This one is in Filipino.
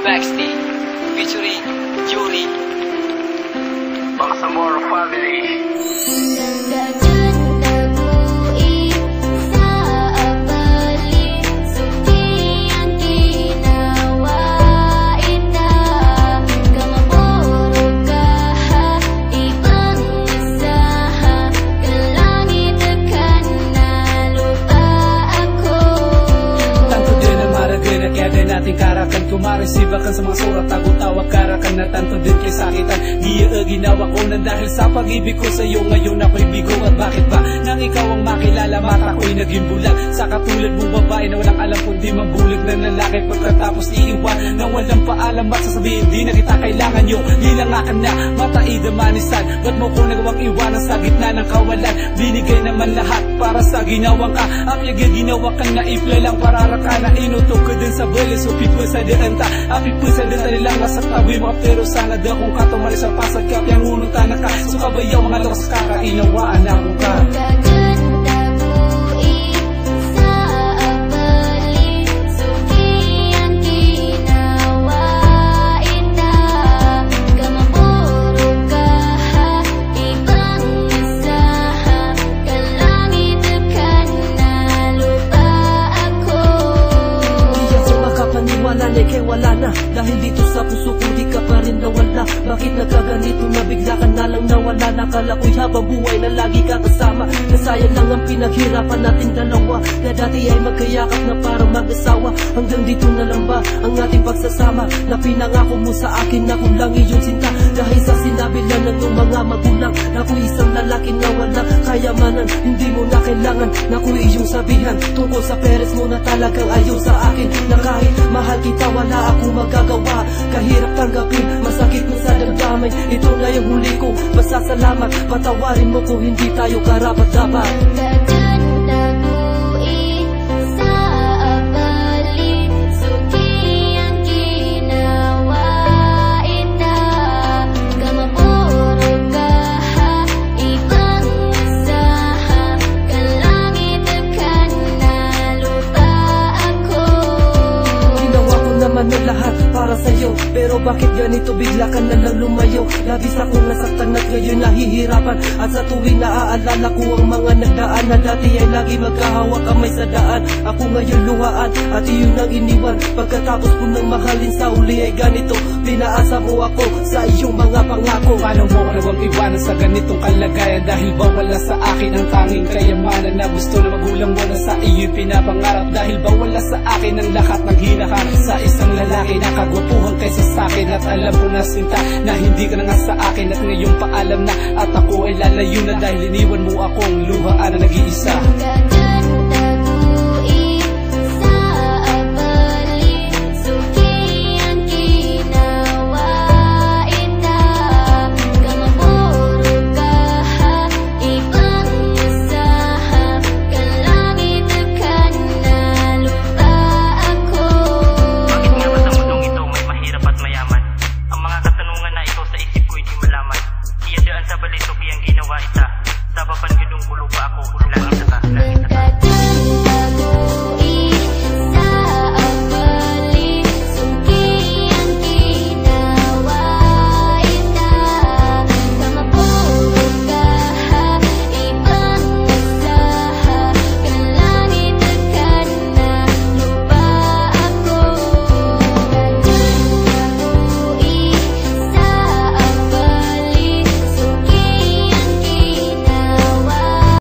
Backstage featuring Yuri Bangsamoro Family. nating karakan kumaresiba kan sa mga surat ako tawag karakan na tanto din kay sakitan di ginawa ko na dahil sa pag-ibig ko sa iyo ngayon ako'y bigo at bakit ba nang ikaw ang makilala mata ko'y naging bulag sa katulad mong babae na walang alam kundi mabulag na lalaki pagkatapos iiwan nang walang paalam at sasabihin di na kita kailangan nyo nilangakan na mataida manisan ba't mo ko nagawang iwanan sa gitna ng kawalan binigay naman lahat para sa ginawang ka apyag ginawa kang naipla lang pararaka na inutok ko din sa bali so people sa dianta apig po sa dinta nilang nasa tabi mo pero sana da kung katumali sa pasag kapyang unutan na ka so kabayaw mga lakas kakainawaan ako ka wala na dahil dito sa puso ko di ka pa rin nawala bakit nagkaganito na bigla ka na lang nawala nakala ko'y habang buhay na lagi ka kasama nasayang lang ang pinaghirapan natin dalawa na dati ay magkayakap na parang mag-asawa hanggang dito na lang ba ang ating pagsasama na pinangako mo sa akin na kung lang iyong sinta dahil sa sinabi lang ng iyong mga magulang na ako'y isang lalaki na walang kayamanan hindi mo na kailangan na ako'y iyong sabihan tungkol sa peres mo na talagang ayaw sa akin na kahit mahal kita wala ako magagawa kahirap tanggapin masakit mo sa damdamin ito na yung huli ko masasalamat patawarin mo kung hindi tayo karapat-dapat lahat para sa'yo pero bakit ganito bigla ka na lang lumayo labis akong nasaktan at ngayon nahihirapan at sa tuwing naaalala ko ang mga nagdaan na dati ay lagi magkahawak kamay sa daan ako ngayon luhaan at iyon ang iniwan pagkatapos ko nang mahalin sa uli ay ganito pinaasa mo ako sa iyong mga pangako paano mo nagawang iwanan sa ganitong kalagayan dahil ba wala sa akin ang tanging kayamanan na gusto na magulang mo na sa iyo'y pinapangarap dahil ba wala sa akin ang lahat ng hinahanap sa isang lalaki na kagwapuhan kaysa sa'kin at alam ko na sinta na hindi ka na nga sa akin at ngayon paalam na at ako ay lalayo na dahil iniwan mo akong luhaan na nag-iisa